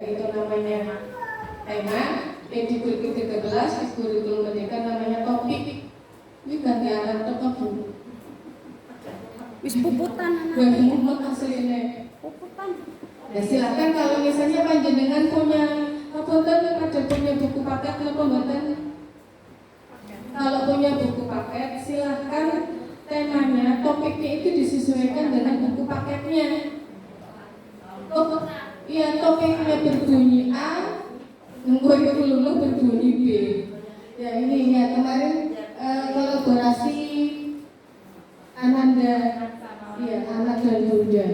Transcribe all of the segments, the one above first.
itu namanya tema, di kurikulum 13 di kurikulum merdeka namanya topik. Ini ganti anak toko Bu. Wis puputan Gak aslinya. puputan. Ya silakan kalau misalnya panjenengan punya ada punya buku paket atau pembuatan. Kalau punya buku paket silahkan temanya, topiknya itu disesuaikan dengan buku paketnya. Oh, iya topiknya berbunyi A, kurikulum berbunyi B. Ya ini ya kemarin kolaborasi Ananda, ya anak dan Bunda.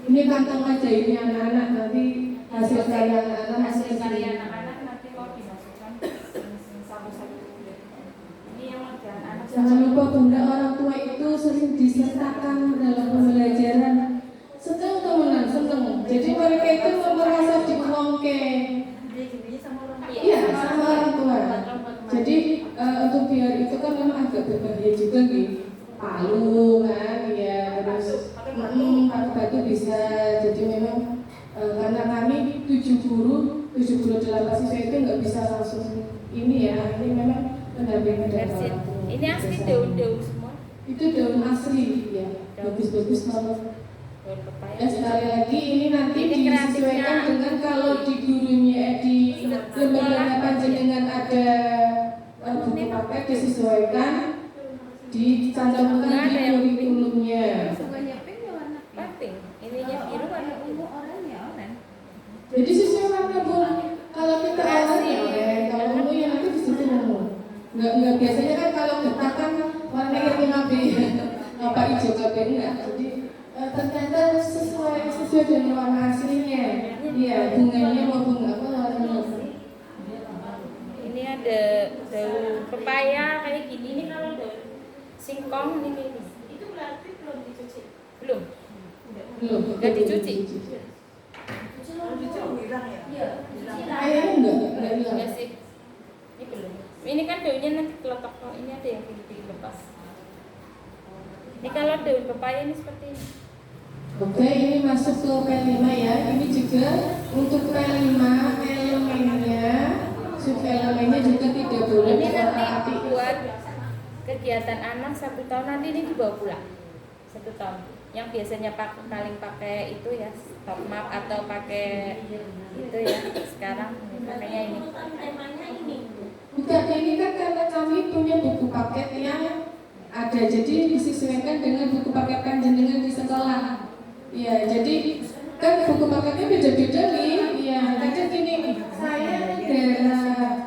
Ini kantong aja ini anak-anak nanti hasil karya anak-anak hasil karya anak-anak nanti mau dimasukkan satu-satu. Ini yang ngerjain anak. Jangan lupa Bunda, orang tua itu sering disertakan dalam pembelajaran. Senang teman, senang. Jadi mereka itu merasa diuangke. Iya, sama orang tua. Jadi untuk biar itu kan memang agak berbahaya juga nih. Palu kan, ya terus batu bisa. Jadi memang karena kami 7 guru 78 siswa itu nggak bisa langsung ini ya. Ini memang pendampingan dari orang tua. Ini asli daun-daun semua. Itu daun asli ya, bagus-bagus banget. Ya sekali lagi ini nanti disesuaikan dengan kalau di gurunya di lembaga panjenengan ada buku paket disesuaikan dicantumkan di kurikulumnya. Pink, ininya biru warna ungu oranye oranye. Jadi sesuai warna Bu. Kalau kita oranye oranye, kalau ungu ya nanti di situ ungu. Enggak biasanya kan kalau getah kan warnanya KB apa hijau KB enggak. Jadi ternyata sesuai dengan warna aslinya. Iya, bunganya mau bunga apa warnanya. Ini ada daun pepaya kayak gini. Ini kalau daun singkong ini. Itu berarti belum dicuci. Belum. Enggak dicuci. Airnya enggak hilang. Enggak sih. Ini belum. Ini kan daunnya nanti kelotok. Ini ada yang dilepas. Ini kalau daun pepaya ini seperti ini. Oke, ini masuk ke P5 ya. Ini juga untuk P5 elemennya, sub-elemennya juga tidak boleh Ini nanti diotak-atik. buat kegiatan anak 1 tahun, nanti ini dibawa pulang 1 tahun. Yang biasanya paling pakai itu ya top map atau pakai itu ya. Sekarang pakainya ini. Bukan, ini kan karena kami punya buku paket yang ada, jadi disesuaikan dengan buku paket panjenengan di sekolah. Ya, jadi kan buku paketnya beda-beda nih. Ya, kadang gini, saya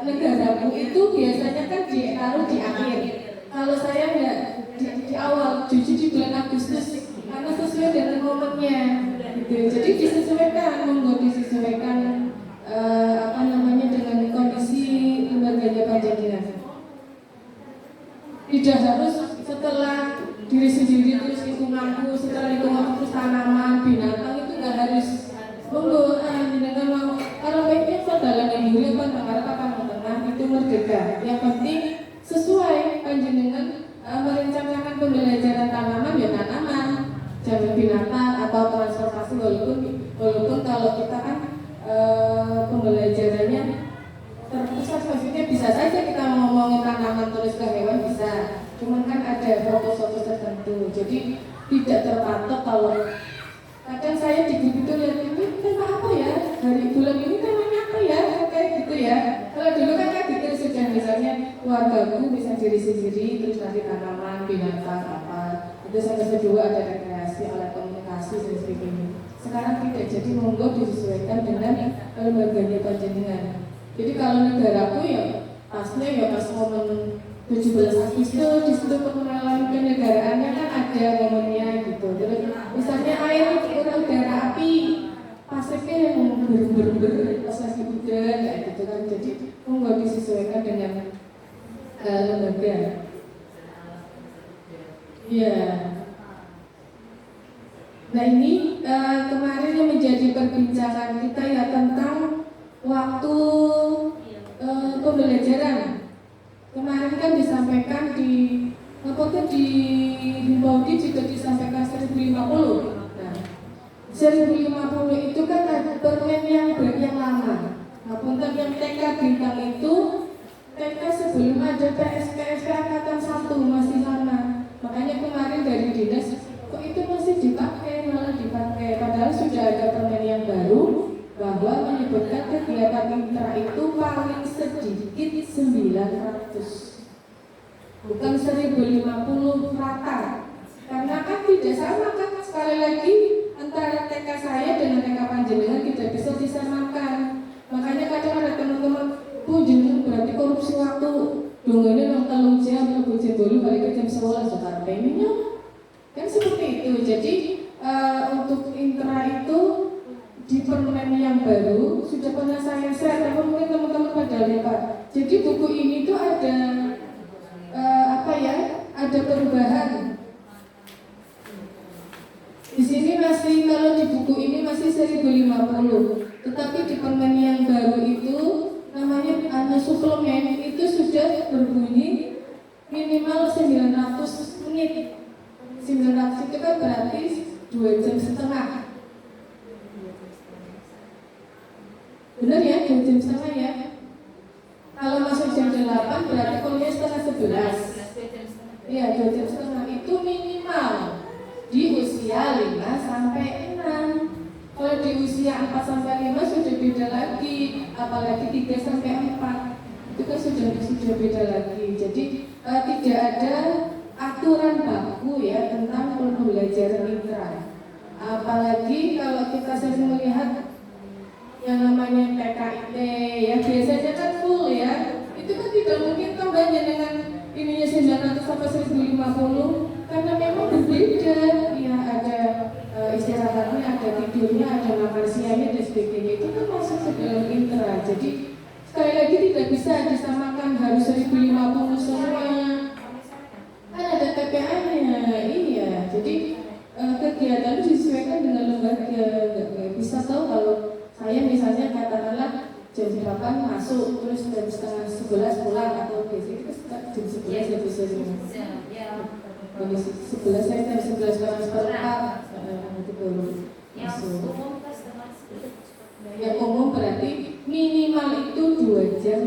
negaraku itu biasanya kan ditaruh di akhir. Kalau saya enggak di awal, jujur di bulan Agustus, karena sesuai dengan momennya. Gitu. Jadi disesuaikan, monggo disesuaikan dengan kondisi lembaganya panjenengan. Tidak harus setelah diri sendiri terus lingkunganku, setelah lingkungan terus tanaman, binatang itu nggak harus. Monggo panjenengan mau kalau baiknya sedalan yang dulu kan apa tengah itu merdeka. Yang penting sesuai panjenengan merencanakan pembelajaran tanaman ya tanaman, jangan binatang atau transportasi walaupun kalau kita kan pembelajarannya terpusat, maksudnya bisa saja kita ngomongin tanaman terus ke hewan bisa, cuman kan ada fokus-fokus tertentu, jadi tidak terpatok. Kalau kadang saya di grup itu lihat ini tema apa ya, hari bulan ini temanya apa ya, kayak gitu ya. Kalau dulu kan kayak gitu sudah, misalnya keluargaku bisa diri sendiri, terus nanti tanaman, binatang apa, itu sampai kedua ada rekreasi, alat komunikasi dan sebagainya. Sekarang tidak, jadi monggo disesuaikan dengan lembaganya panjenengan. Jadi kalau negaraku ya pasnya ya pas momen 17 Agustus di situ pengenalan kenegaraannya kan ada momennya gitu. Terus misalnya air udara api pasnya yang ber pas lagi udah kayak gitu kan. Jadi nggak disesuaikan dengan lembaga. Ya. Nah ini kemarin yang menjadi perbincangan kita ya tentang waktu pembelajaran. Kemarin kan disampaikan di Baudi juga disampaikan 1050. Nah, 1050 itu kan permen Untuk yang TK bintang itu TK sebelum ada PSP angkatan 1 masih lama. Makanya kemarin dari dinas kok itu masih dipakai, malah dipakai. Padahal sudah ada permen yang baru bahwa menyebutkan kegiatan intra itu paling sedikit 900, bukan 1050 rata. Karena kan tidak sama kan, sekali lagi antara TK saya dengan TK panjenengan tidak bisa disamakan. Makanya kadang ada teman-teman, "Bu, jenengan berarti korupsi waktu dongene nang 3 jam mlebu jebol balik ke jam 11 sekarang pengennya." Kan seperti itu. Jadi untuk intra itu di permen yang baru sudah pernah saya share, tapi mungkin teman-teman pada lupa. Jadi buku ini tuh ada ada perubahan. Di sini masih, kalau di buku ini masih 1050, tetapi di permen yang baru itu namanya suplemen itu sudah berbunyi minimal 900 menit. 900 itu kan berarti 2,5 jam. Benar ya, 2,5 jam ya. Kalau masuk jam 8 berarti kuliah setengah 11. Iya, 2,5 jam itu minimal di usia 5 sampai 6. Kalau di usia 4 sampai 5 sudah beda lagi, apalagi 3 sampai 4. Itu kan sudah beda lagi. Jadi tidak ada aturan baku ya tentang pembelajaran intra. Apalagi kalau kita sering melihat yang namanya PKIT ya biasanya kan full ya. Itu kan tidak mungkin tambahnya dengan ininya 900 sampai 1050 karena memang berbeda. Ya ada istirahatnya, ada tidurnya, ada makan siangnya dan sebagainya. Itu kan masuk ke dalam intra. Jadi sekali lagi tidak bisa disamakan harus 1050 semua. Kan ada TPA-nya. Iya. Jadi kegiatan disesuaikan dengan lembaga. Nggak bisa tahu kalau saya misalnya katakanlah jam 8 masuk terus jam setengah 11 pulang atau biasanya jam 11 ya bisa jam 11 saya jam 11 seperempat itu baru masuk. Yang umum berarti minimal itu 2,5 jam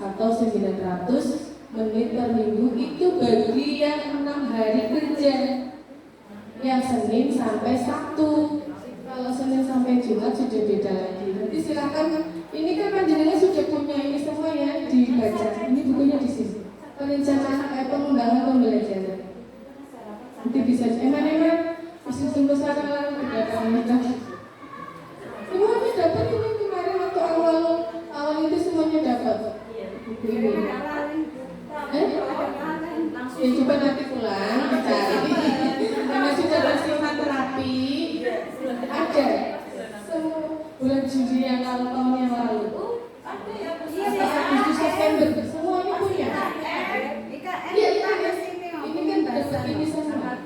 atau 900 menit per minggu itu bagi yang 6 hari kerja, yang Senin sampai Sabtu. Kalau Senin sampai Jumat sudah beda lagi. Nanti silakan, ini kan panjenengan sudah punya ini semua ya dibaca. Ini bukunya di sini. Perencanaan pengembangan pembelajaran. Nanti bisa eman-eman bisa tunggu sekarang kedatangan kita. Semuanya dapat ini kemarin waktu awal itu semuanya dapat. Buku ini. Ya coba nanti pulang dicari. Karena sudah tersimpan terapi. Ada semua bulan Juli yang lalu, tahun yang lalu atau Agustus September semua ini punya. Iya ini kan dapat ini semua.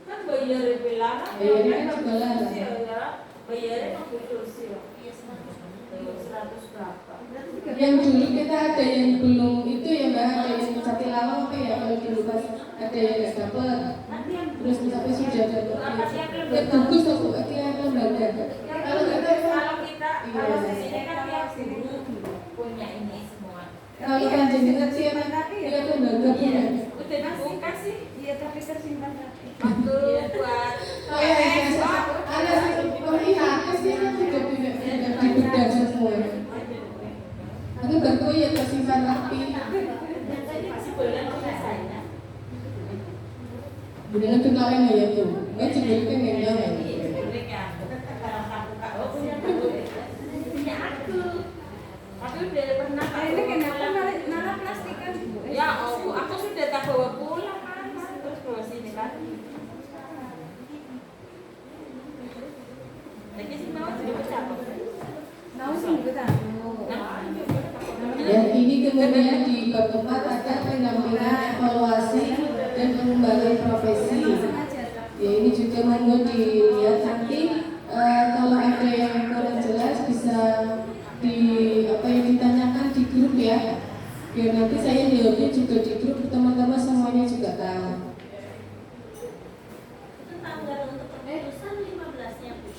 Kan bayarnya bilang Bayarnya kan juga lah. Bayarnya kan betul sih 100 berapa. Yang dulu kita ada yang belum itu ya Mbak, ada yang Jati Lawang apa ya kalau dulu pas ada yang nggak dapat. Terus tapi sudah dapat. Ya bagus tuh Bu, yang lembaga. Kalau kita kalau sini kan tiap guru punya ini semua. kalau panjenengan sih ya lembaga punya. Udah dibuka sih. Iya tapi tersimpan rapi. Waktu buat Oh ya, ada sih aku sih kan sudah dibedah semua. Tapi baru ya tersimpan rapi. sebulan biasanya. Benar kenalin ya tuh. Nggak cuma kan yang Punya aku. Aku udah pernah. Ini kenapa nara plastikan Bu? Ya, aku sudah tak bawa pulang kan, terus bawa sini kan. Lagi sih mau juga bercakap. Tahu sih juga tahu. Ya, ini kemudian di bab 4 ada pendampingan evaluasi dan pengembangan profesi. Ya, ini juga monggo dilihat nanti kalau ada yang kurang jelas bisa ditanyakan di grup ya. Biar nanti saya jawabnya juga di grup, teman-teman semuanya juga tahu. Itu tanggal untuk keputusan 15-nya, Bu.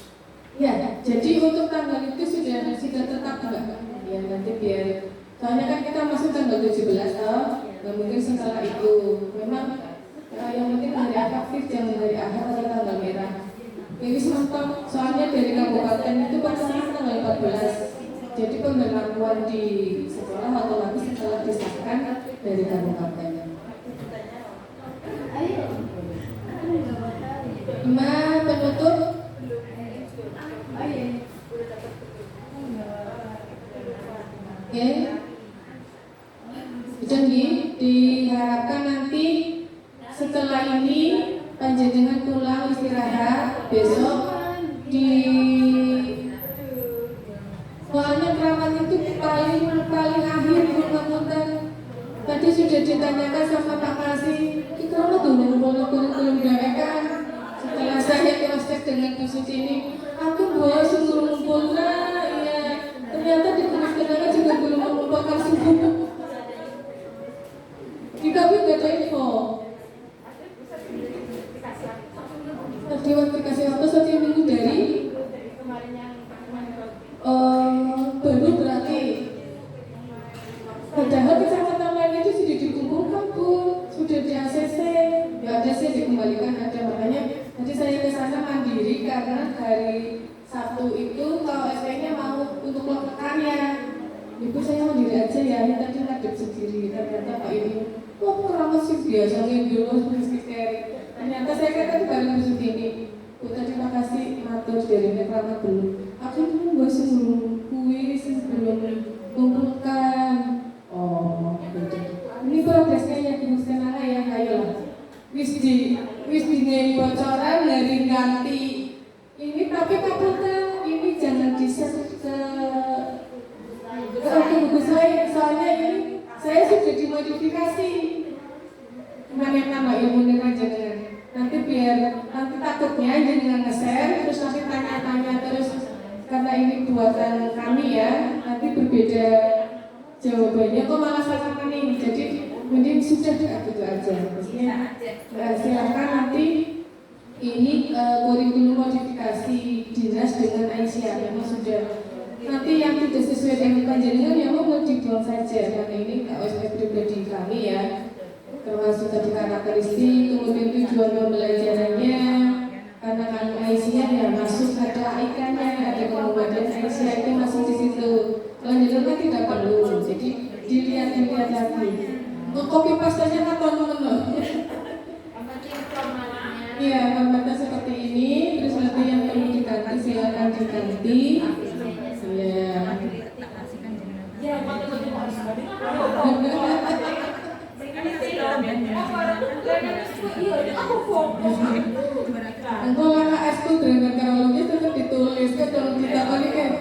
Ya, jadi untuk tanggal itu sudah sudah tetap enggak? Ya nanti biar, soalnya kan kita masuk tanggal 17 toh, nah mungkin setelah itu memang yang penting hari aktif, jangan hari ahad atau tanggal merah. Ini sempat, soalnya dari kabupaten itu pasangan tanggal 14. Jadi pemberlakuan di sekolah otomatis setelah disahkan dari kabupaten. Penutup. Oke. Jadi diharapkan nanti setelah ini panjenengan pulang istirahat, besok di soalnya keramat itu paling akhir punten. Tadi sudah ditanyakan sama Pak Kasih, kita belum kan. Setelah saya cross check dengan Bu Suci ini, aku bawa ngumpul ya. Ternyata di kelas kenangan juga belum mengumpulkan subuh. Kita pun gak ada info. Tadi waktu dikasih waktu 1 minggu dari baru berarti. Padahal kecamatan lain itu sudah dikumpulkan Bu, sudah di ACC, nggak ada sih dikembalikan ada, makanya nanti saya ke sana mandiri karena hari Sabtu itu kalau SP-nya mau untuk lokakannya. Ibu saya mandiri aja ya, ini tadi ngadep sendiri, ternyata Pak ini, wah keramat sih biasa dulu misteri. Ternyata saya kata bareng busuk ini, Bu terima kasih matur dari keramat belum. Aku dulu nggak sebelum kuis sebelum kumpulkan. Oh, betul. Ini progresnya yang dimusnahkan ya, ayolah. Wis di bocoran dari ganti. Ini tapi kapolta ini jangan di-share ke buku saya, soalnya ini saya sudah dimodifikasi. Mana nama ilmu jangan. Nanti biar nanti takutnya jangan nge-share terus nanti tanya-tanya terus karena ini buatan kami ya, nanti berbeda jawabannya kok malah sama nih, jadi mending sudah gitu aja. Maksudnya silakan nanti ini kurikulum modifikasi dinas dengan Aisyah memang sudah. Nanti yang tidak sesuai dengan panjenengan yang mau dibuang saja karena ini OSP pribadi kami ya, termasuk tadi karakteristik, kemudian tujuan pembelajarannya. Karena kami Aisyah ya masuk ada ikannya, ada kemudian Aisyah itu masuk di situ. Lanjutnya tidak perlu, jadi dilihat lagi. Copy pastanya kan teman-teman. Iya, gambarnya seperti ini. Terus nanti yang perlu diganti silakan diganti. Iya. Engkau langkah es tuh dengan karologis tetap ditulis kan kalau kita kali kayak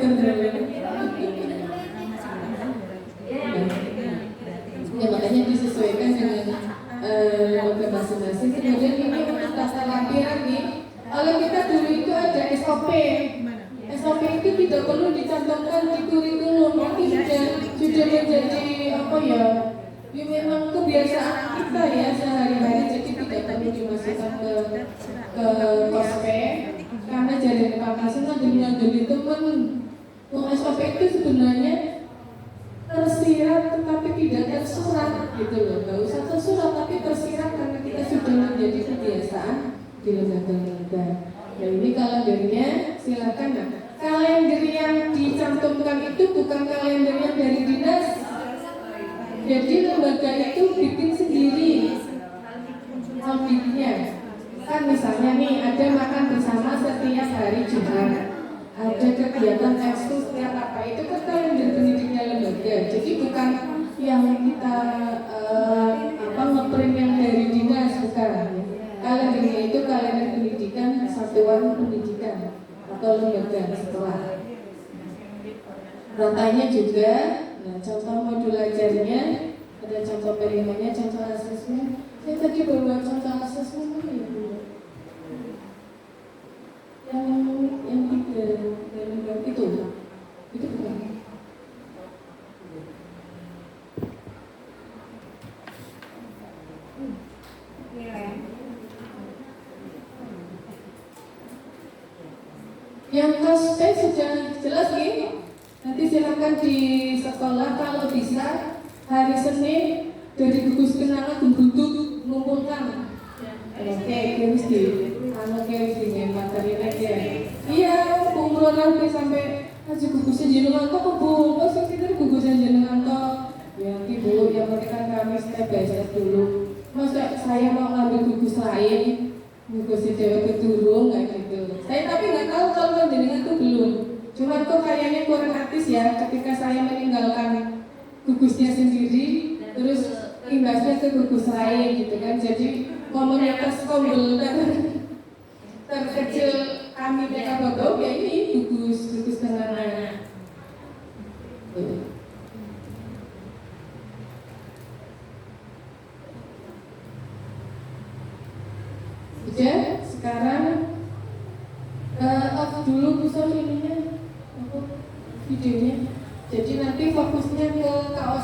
ya makanya disesuaikan dengan lembaga masing-masing. Kemudian ini untuk tata lampiran nih. Kalau kita dulu itu ada SOP. SOP itu tidak perlu dicantumkan di kurikulum, tapi sudah menjadi apa ya? Ya memang kebiasaan kita ya sehari-hari, jadi tidak perlu dimasukkan ke kospek karena jadi pakasnya ngajeli teman. SOP itu sebenarnya tersirat tetapi tidak tersurat gitu loh, nggak usah tersurat tapi tersirat karena kita sudah menjadi kebiasaan di lembaga-lembaga. Nah ini kalendernya silakan. Nah, kalender yang dicantumkan itu bukan kalender yang dari dinas, jadi lembaga itu bikin sendiri auditnya. Kan misalnya nih ada makan bersama setiap hari Jumat, ada kegiatan ekskul setiap apa, itu kan kalender pendidiknya lembaga. Jadi bukan yang kita ngeprint yang dari dinas, bukan. Kalendernya itu kalender pendidikan satuan pendidikan atau lembaga sekolah. Rantainya juga, nah contoh modul ajarnya, ada contoh perimennya, contoh asesmen. Saya tadi bawa contoh asesmen ya Bu. Yang tiga itu bukan. Yang kospek sudah jelas nih. Nanti Nanti silakan di sekolah kalau bisa hari Senin dari gugus kenangan duduk ngumpulkan. Oke, harus di anak harus di materi lagi ya. Iya, kumpulan nanti sampai aja gugusnya jenengan kok bu, kok kita gugusnya jenengan kok. Ya ibu, yang penting kan kami step by step dulu. Masa saya mau ngambil gugus lain, gugus cewek keturun kayak gitu. Saya tapi nggak tahu kalau jenengan tuh belum. Cuma kok kayaknya kurang artis ya ketika saya meninggalkan gugusnya sendiri, terus imbasnya ke gugus lain gitu kan. Jadi komunitas komunitas terkecil kami TK Bogor ya ini gugus tenganan. Udah, sekarang off dulu ininya, videonya. Jadi nanti fokusnya ke KO